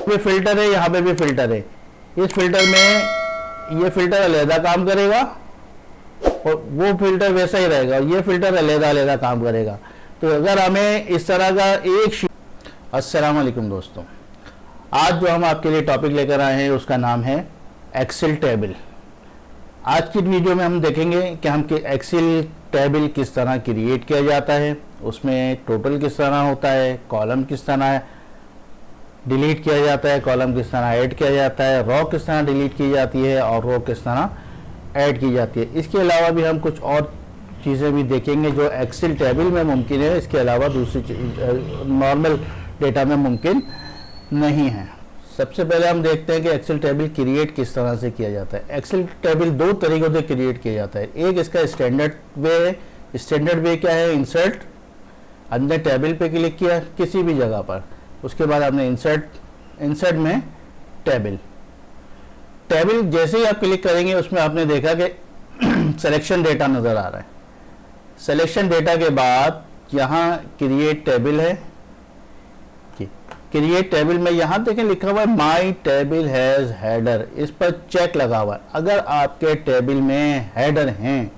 भी फिल्टर है, यहाँ पे भी फिल्टर है। इस फिल्टर में ये फिल्टर अलहदा काम करेगा और वो फिल्टर वैसा ही रहेगा, ये फिल्टर अलहदा अलहदा काम करेगा। तो अगर हमें इस तरह का एक अस्सलाम वालेकुम दोस्तों, आज जो हम आपके लिए टॉपिक लेकर आए हैं उसका नाम है एक्सेल टेबल। आज की वीडियो में हम देखेंगे कि हम एक्सेल टेबल किस तरह क्रिएट किया जाता है, उसमें टोटल किस तरह होता है, कॉलम किस तरह डिलीट किया जाता है, कॉलम किस तरह ऐड किया जाता है, रो किस तरह डिलीट की जाती है और रो किस तरह ऐड की जाती है। इसके अलावा भी हम कुछ और चीज़ें भी देखेंगे जो एक्सेल टेबल में मुमकिन है, इसके अलावा दूसरी नॉर्मल डेटा में मुमकिन नहीं है। सबसे पहले हम देखते हैं कि एक्सेल टेबल क्रिएट किस तरह से किया जाता है। एक्सेल टेबल दो तरीक़ों से क्रिएट किया जाता है। एक इसका स्टैंडर्ड वे है। स्टैंडर्ड वे क्या है? इंसर्ट, अंदर टेबल पे क्लिक किया किसी भी जगह पर, उसके बाद आपने इंसर्ट में टेबल जैसे ही आप क्लिक करेंगे उसमें आपने देखा कि सिलेक्शन डेटा नज़र आ रहा है। सिलेक्शन डेटा के बाद यहाँ क्रिएट टेबल है। क्रिएट टेबल में यहाँ देखें लिखा हुआ है माई टेबल हैज़ हेडर, इस पर चेक लगा हुआ है। अगर आपके टेबल में हेडर हैं,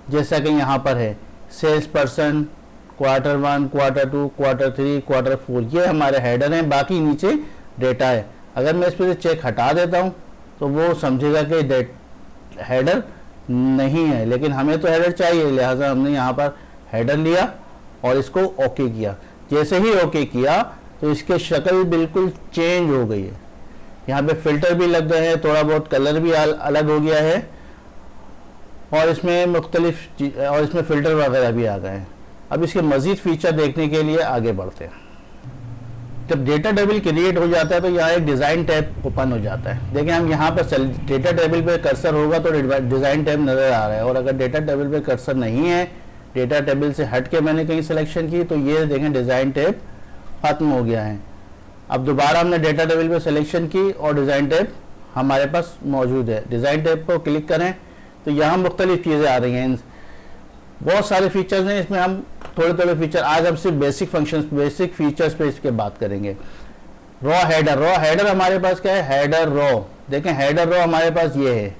जैसा कि यहाँ पर है sales person, quarter 1, quarter 2, quarter 3, quarter 4, ये हमारे हेडर हैं, बाकी नीचे डेटा है। अगर मैं इस पर चेक हटा देता हूँ तो वो समझेगा कि हेडर नहीं है, लेकिन हमें तो हेडर चाहिए, लिहाजा हमने यहाँ पर हेडर लिया और इसको ओके किया। जैसे ही ओके किया तो इसके शक्ल बिल्कुल चेंज हो गई है। यहाँ पे फिल्टर भी लग गए हैं, थोड़ा बहुत कलर भी अलग हो गया है और इसमें इसमें फिल्टर वगैरह भी आ गए हैं। अब इसके मज़ीद फीचर देखने के लिए आगे बढ़ते हैं। जब डेटा टेबल क्रिएट हो जाता है तो यहाँ एक डिज़ाइन टैब ओपन हो जाता है। देखें हम यहाँ पर डेटा टेबल पे कर्सर होगा तो डिज़ाइन टैब नज़र आ रहा है, और अगर डेटा टेबल पे कर्सर नहीं है, डेटा टेबल से हट के मैंने कहीं सिलेक्शन की, तो ये देखें डिज़ाइन टैब खत्म हो गया है। अब दोबारा हमने डेटा टेबल पे सिलेक्शन की और डिज़ाइन टैब हमारे पास मौजूद है। डिज़ाइन टैब को क्लिक करें तो यहाँ मुख्तलिफ चीज़ें आ रही हैं, बहुत सारे फीचर्स हैं। इसमें हम थोड़े फीचर, आज हम सिर्फ बेसिक फीचर्स पे इसके बात करेंगे। रो हेडर हमारे पास क्या है? हेडर रो, देखें हेडर रो हमारे पास ये है।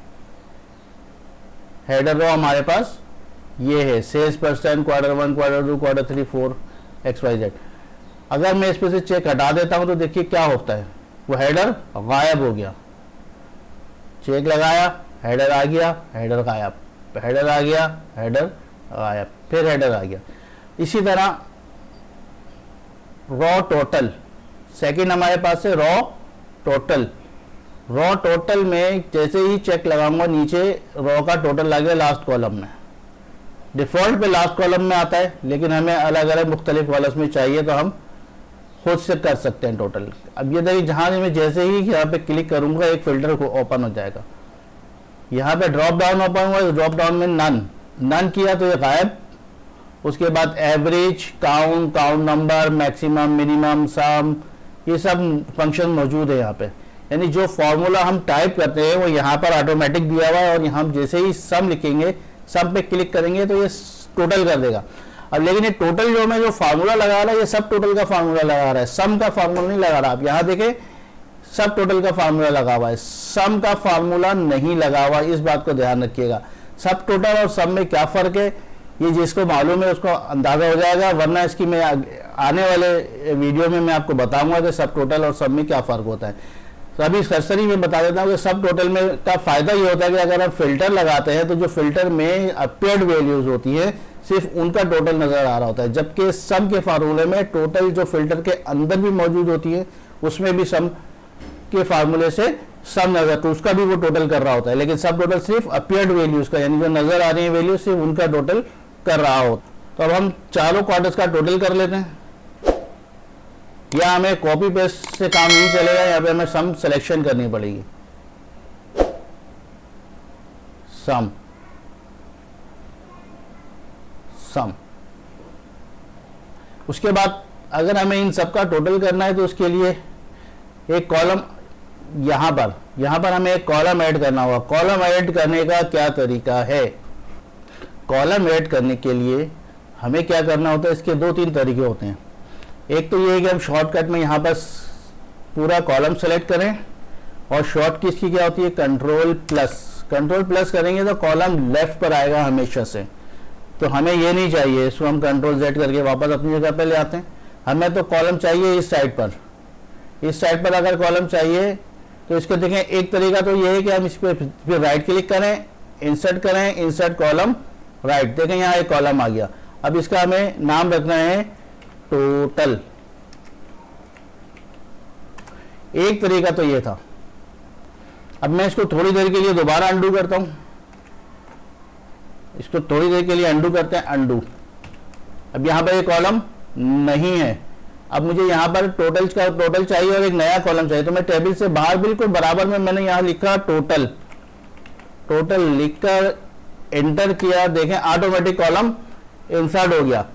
हेडर रो हमारे पास ये है, sales person, quarter 1, quarter 2, quarter 3, 4 XYZ। अगर मैं इस पर से चेक हटा देता हूं तो देखिए क्या होता है, वो हेडर गायब हो गया। चेक लगाया, हेडर आ गया, हेडर गायब, हेडर आ गया, हेडर गायब, फिर हेडर आ गया। इसी तरह रॉ टोटल, सेकंड हमारे पास है रॉ टोटल में जैसे ही चेक लगाऊंगा नीचे रॉ का टोटल आ गया लास्ट कॉलम में। डिफॉल्ट पे लास्ट कॉलम में आता है, लेकिन हमें अलग अलग मुख्तलिफ कॉलम्स में चाहिए तो हम खुद से कर सकते हैं टोटल। अब ये देखिए जहाँ मैं जैसे ही यहाँ पे क्लिक करूंगा एक फिल्टर को ओपन हो जाएगा। यहाँ पे ड्रॉप डाउन ओपन हुआ, ड्रॉप डाउन में नन किया तो ये गायब। उसके बाद average, count number, maximum, minimum, sum, ये सब फंक्शन मौजूद है यहाँ पे। यानी जो फॉर्मूला हम टाइप करते हैं वो यहाँ पर ऑटोमेटिक दिया हुआ है, और यहाँ जैसे ही सम लिखेंगे, सम पे क्लिक करेंगे तो ये टोटल कर देगा। अब लेकिन ये टोटल जो मैं जो फार्मूला लगा रहा है, ये सब टोटल का फार्मूला लगा रहा है, सम का फार्मूला नहीं लगा रहा। आप यहाँ देखें सब टोटल का फार्मूला लगा हुआ है, सम का फार्मूला नहीं लगा हुआ। इस बात को ध्यान रखिएगा। सब टोटल और सम में क्या फ़र्क है, ये जिसको मालूम है उसको अंदाज़ा हो जाएगा, वरना इसकी मैं आने वाले वीडियो में मैं आपको बताऊंगा कि सब टोटल और सम में क्या फ़र्क होता है। तो अभी सरसरी में बता देता हूँ कि सब टोटल में का फ़ायदा ये होता है कि अगर आप फिल्टर लगाते हैं तो जो फिल्टर में अपेयर्ड वैल्यूज़ होती है सिर्फ उनका टोटल नज़र आ रहा होता है, जबकि सम के फार्मूले में टोटल जो फिल्टर के अंदर भी मौजूद होती है उसमें भी सम के फार्मूले से सम नजर, तो उसका भी वो टोटल कर रहा होता है। लेकिन सब टोटल सिर्फ अपियर्ड वैल्यूज का, यानी जो नजर आ रही है वैल्यूज, सिर्फ उनका टोटल कर रहा हो। तो अब हम चारों क्वार्टर्स का टोटल कर लेते हैं। या हमें कॉपी पेस्ट से काम नहीं चलेगा, यहाँ पे हमें सम सिलेक्शन करनी पड़ेगी। सम उसके बाद अगर हमें इन सब का टोटल करना है तो उसके लिए एक कॉलम यहाँ पर हमें एक कॉलम ऐड करना होगा। कॉलम ऐड करने का क्या तरीका है? कॉलम ऐड करने के लिए हमें क्या करना होता है, इसके 2-3 तरीके होते हैं। एक तो ये है कि हम शॉर्टकट में यहाँ पर पूरा कॉलम सेलेक्ट करें और शॉर्ट की इसकी क्या होती है, कंट्रोल प्लस करेंगे तो कॉलम लेफ्ट पर आएगा हमेशा से। तो हमें ये नहीं चाहिए, इसको हम कंट्रोल Z करके वापस अपनी जगह पे ले आते हैं। हमें तो कॉलम चाहिए इस साइड पर, इस साइड पर अगर कॉलम चाहिए तो इसको देखें, एक तरीका तो ये है कि हम इस पर फिर राइट क्लिक करें, इंसर्ट करें, इंसर्ट कॉलम राइट, देखें यहाँ एक कॉलम आ गया। अब इसका हमें नाम रखना है टोटल। एक तरीका तो ये था। अब मैं इसको थोड़ी देर के लिए दोबारा अंडू करता हूं, इसको थोड़ी देर के लिए अंडू करते हैं, अंडू। अब यहां पर ये कॉलम नहीं है, अब मुझे यहां पर टोटल चाहिए और एक नया कॉलम चाहिए। तो मैं टेबल से बाहर बिल्कुल बराबर में मैंने यहां लिखा टोटल लिखकर एंटर किया, देखें ऑटोमेटिक कॉलम इंसर्ट हो गया।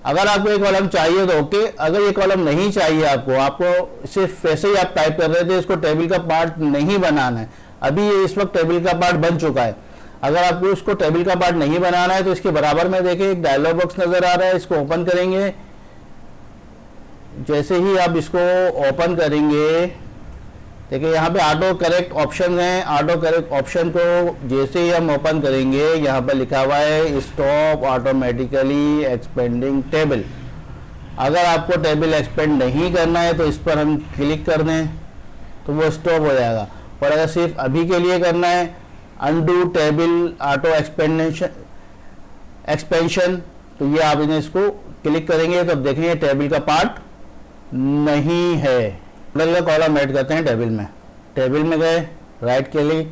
अगर आपको ये कॉलम चाहिए तो ओके, अगर ये कॉलम नहीं चाहिए आपको सिर्फ वैसे ही आप टाइप कर रहे थे, इसको टेबल का पार्ट नहीं बनाना है, अभी ये इस वक्त टेबल का पार्ट बन चुका है। अगर आपको इसको टेबल का पार्ट नहीं बनाना है तो इसके बराबर में देखिए एक डायलॉग बॉक्स नजर आ रहा है, इसको ओपन करेंगे। जैसे ही आप इसको ओपन करेंगे, देखिए यहाँ पे ऑटो करेक्ट ऑप्शन है, ऑटो करेक्ट ऑप्शन को जैसे ही हम ओपन करेंगे यहाँ पर लिखा हुआ है स्टॉप ऑटोमेटिकली एक्सपेंडिंग टेबल। अगर आपको टेबल एक्सपेंड नहीं करना है तो इस पर हम क्लिक कर दें तो वो स्टॉप हो जाएगा। और अगर सिर्फ अभी के लिए करना है अनडू टेबल ऑटो एक्सपेंशन, तो ये आप इन्हें इसको क्लिक करेंगे तो देखेंगे टेबल का पार्ट नहीं है। टोटल का कॉलम ऐड करते हैं टेबल में गए राइट क्लिक,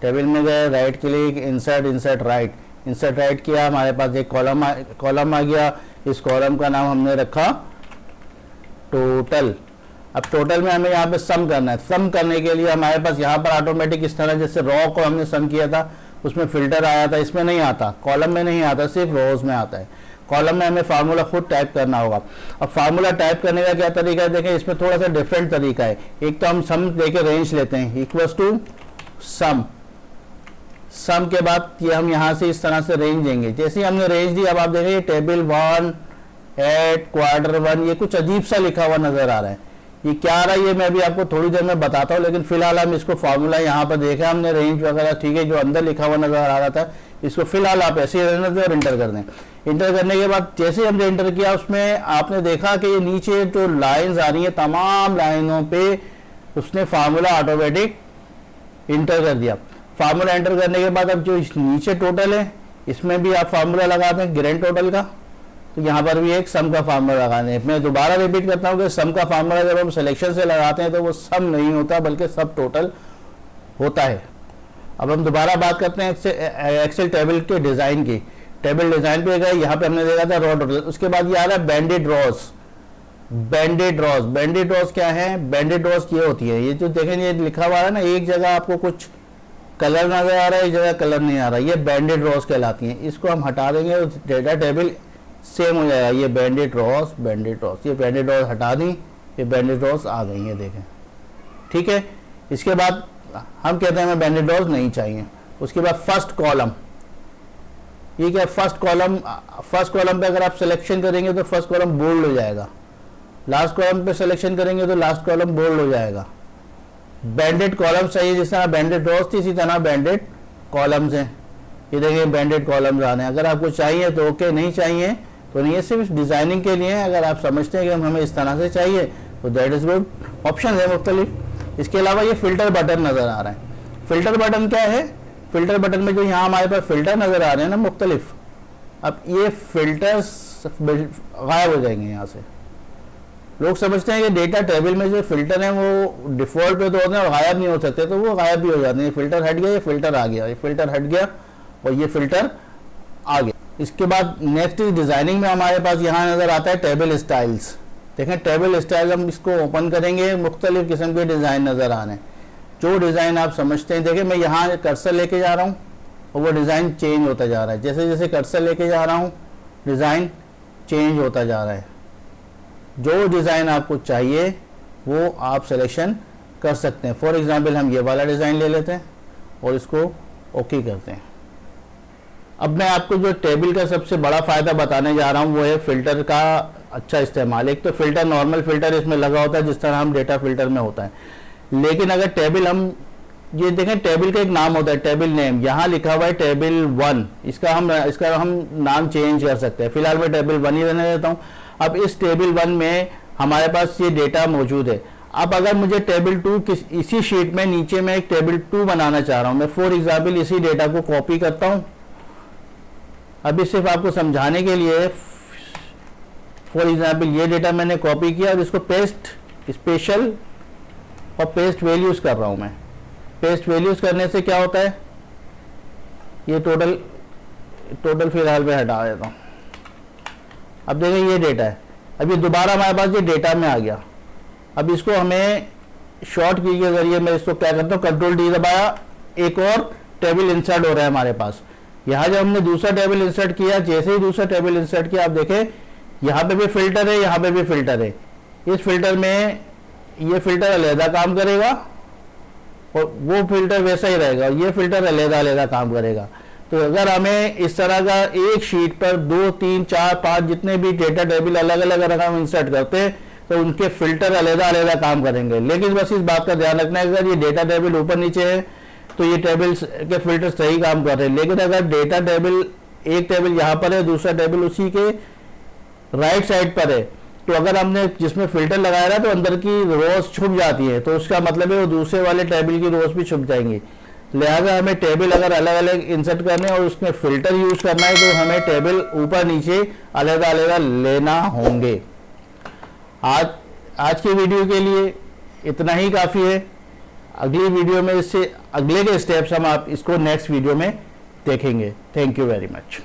टेबल में गए राइट क्लिक, इंसर्ट राइट किया, हमारे पास एक कॉलम आ गया। इस कॉलम का नाम हमने रखा टोटल। अब टोटल में हमें यहाँ पे सम करना है। सम करने के लिए हमारे पास यहाँ पर ऑटोमेटिक इस तरह जैसे रॉ को हमने सम किया था उसमें फिल्टर आया था, इसमें नहीं आता, कॉलम में नहीं आता, सिर्फ रोज में आता है। कॉलम में हमें फार्मूला खुद टाइप करना होगा। अब फार्मूला टाइप करने का क्या तरीका है, देखें इसमें थोड़ा सा डिफरेंट तरीका है। एक तो हम सम देके रेंज लेते हैं, इक्वल्स टू सम के बाद ये हम यहाँ से इस तरह से रेंज देंगे। जैसे ही हमने रेंज दी, अब आप देखेंगे टेबल 1 एट क्वार्टर 1 ये कुछ अजीब सा लिखा हुआ नजर आ रहा है। ये क्या आ रहा है ये मैं भी आपको थोड़ी देर में बताता हूँ, लेकिन फिलहाल हम इसको फार्मूला यहाँ पर देखा हमने रेंज वगैरह, ठीक है, जो अंदर लिखा हुआ नजर आ रहा था इसको फिलहाल आप ऐसे ही रहने दें और इंटर कर दें। इंटर करने के बाद जैसे हमने इंटर किया उसमें आपने देखा कि ये नीचे जो लाइंस आ रही हैं तमाम लाइनों पे उसने फार्मूला ऑटोमेटिक इंटर कर दिया। फार्मूला एंटर करने के बाद अब जो नीचे टोटल है इसमें भी आप फार्मूला लगा दें ग्रैंड टोटल का, तो यहाँ पर भी एक सम का फार्मूला लगाने। मैं दोबारा रिपीट करता हूँ कि सम का फार्मूला जब हम सिलेक्शन से लगाते हैं तो वो सम नहीं होता बल्कि सब टोटल होता है। अब हम दोबारा बात करते हैं एक्सेल टेबल के डिजाइन की। टेबल डिजाइन पे गए, यहाँ पे हमने देखा था रॉ टोटल, उसके बाद ये आ रहा है बैंडेड रॉज क्या है, बैंडेड रॉज ये होती है, ये जो देखें ये लिखा हुआ है ना, एक जगह आपको कुछ कलर नजर आ रहा है, एक जगह कलर नहीं आ रहा, ये बैंडेड रॉज कहलाती हैं। इसको हम हटा देंगे तो डेटा टेबल सेम हो जाएगा। ये बैंडेड रॉज, ये बैंडेड रॉज हटा दी, ये बैंडेड रॉज आ गई है, देखें, ठीक है। इसके बाद हम कहते हैं हमें बैंडेड रॉज नहीं चाहिए। उसके बाद फर्स्ट कॉलम, ये क्या, फर्स्ट कॉलम पे अगर आप सिलेक्शन करेंगे तो फर्स्ट कॉलम बोल्ड हो जाएगा, लास्ट कॉलम पे सिलेक्शन करेंगे तो लास्ट कॉलम बोल्ड हो जाएगा। बैंडेड कॉलम चाहिए, जिस तरह बैंडेड रॉज थी इसी तरह बैंडेड कॉलम्स हैं। ये देखिए बैंडेड कॉलम्स आने, अगर आपको चाहिए तो ओके, नहीं चाहिए तो नहीं, ये सिर्फ डिजाइनिंग के लिए है। अगर आप समझते हैं कि हमें इस तरह से चाहिए तो दैट इज गुड, ऑप्शन है मुख्तलिफ। इसके अलावा ये फिल्टर बटन नजर आ रहा है। फिल्टर बटन क्या है, फिल्टर बटन में जो यहाँ हमारे पास फिल्टर नजर आ रहे हैं ना मुख्तलिफ, अब ये फिल्टर्स गायब हो जाएंगे यहाँ से। लोग समझते हैं कि डेटा टेबल में जो फिल्टर हैं वो डिफॉल्ट पे तो होते हैं और गायब नहीं हो सकते, तो वो गायब भी हो जाते हैं। फिल्टर हट गया, ये फिल्टर आ गया, ये फिल्टर हट गया और ये फिल्टर आ गया। इसके बाद नेक्स्ट डिजाइनिंग में हमारे पास यहाँ नजर आता है टेबल स्टाइल्स। देखें टेबल स्टाइल, हम इसको ओपन करेंगे, मुख्तलिफ किस्म के डिजाइन नजर आ रहे हैं। जो डिजाइन आप समझते हैं, देखिए मैं यहाँ कर्सर लेके जा रहा हूँ और वो डिजाइन चेंज होता जा रहा है। जैसे जैसे कर्सर लेके जा रहा हूँ डिजाइन चेंज होता जा रहा है। जो डिजाइन आपको चाहिए वो आप सिलेक्शन कर सकते हैं। फॉर एग्जांपल हम ये वाला डिजाइन ले लेते हैं और इसको ओके करते हैं। अब मैं आपको जो टेबल का सबसे बड़ा फायदा बताने जा रहा हूँ वो है फिल्टर का अच्छा इस्तेमाल। एक तो फिल्टर, नॉर्मल फिल्टर इसमें लगा होता है जिस तरह हम डेटा फिल्टर में होता है, लेकिन अगर टेबल हम ये देखें, टेबल का एक नाम होता है, टेबल नेम, यहाँ लिखा हुआ है टेबल 1, इसका हम नाम चेंज कर सकते हैं। फिलहाल मैं टेबल 1 ही रहने देता हूँ। अब इस टेबल 1 में हमारे पास ये डेटा मौजूद है। अब अगर मुझे टेबल 2 इसी शीट में नीचे मैं एक टेबल 2 बनाना चाह रहा हूँ, मैं फॉर एग्जाम्पल इसी डेटा को कॉपी करता हूँ। अभी सिर्फ आपको समझाने के लिए, फॉर एग्जाम्पल ये डेटा मैंने कॉपी किया और इसको पेस्ट स्पेशल और पेस्ट वैल्यूज कर रहा हूं मैं। पेस्ट वैल्यूज करने से क्या होता है, ये टोटल फिलहाल में हटा देता हूं। अब देखें ये डेटा है, अब ये दोबारा हमारे पास ये डेटा में आ गया। अब इसको हमें शॉर्ट की के जरिए मैं इसको क्या करता हूँ, कंट्रोल डी दबाया, एक और टेबल इंसर्ट हो रहा है हमारे पास। यहाँ जब हमने दूसरा टेबल इंसर्ट किया, जैसे ही दूसरा टेबल इंसर्ट किया, आप देखें यहाँ पे भी फिल्टर है, यहाँ पे भी फिल्टर है। इस फिल्टर में ये फिल्टर अलहदा काम करेगा और वो फिल्टर वैसा ही रहेगा, और ये फिल्टर अलहदा काम करेगा। तो अगर हमें इस तरह का एक शीट पर 2, 3, 4, 5 जितने भी डेटा टेबल अलग अलग अगर हम इंसर्ट करते हैं तो उनके फिल्टर अलहदा काम करेंगे। लेकिन बस इस बात का ध्यान रखना है, अगर ये डेटा टेबल ऊपर नीचे है तो ये टेबल के फिल्टर सही काम कर रहे हैं। लेकिन अगर डेटा टेबल, एक टेबल यहाँ पर है, दूसरा टेबल उसी के राइट साइड पर है, तो अगर हमने जिसमें फिल्टर लगाया ना तो अंदर की रोज छुप जाती है, तो उसका मतलब है वो दूसरे वाले टेबल की रोज भी छुप जाएंगी। लिहाजा हमें टेबल अगर अलग अलग इंसर्ट करने और उसमें फिल्टर यूज करना है तो हमें टेबल ऊपर नीचे अलग लेना होंगे। आज की वीडियो के लिए इतना ही काफ़ी है। अगली वीडियो में इससे अगले के स्टेप्स हम आप इसको नेक्स्ट वीडियो में देखेंगे। Thank you very much.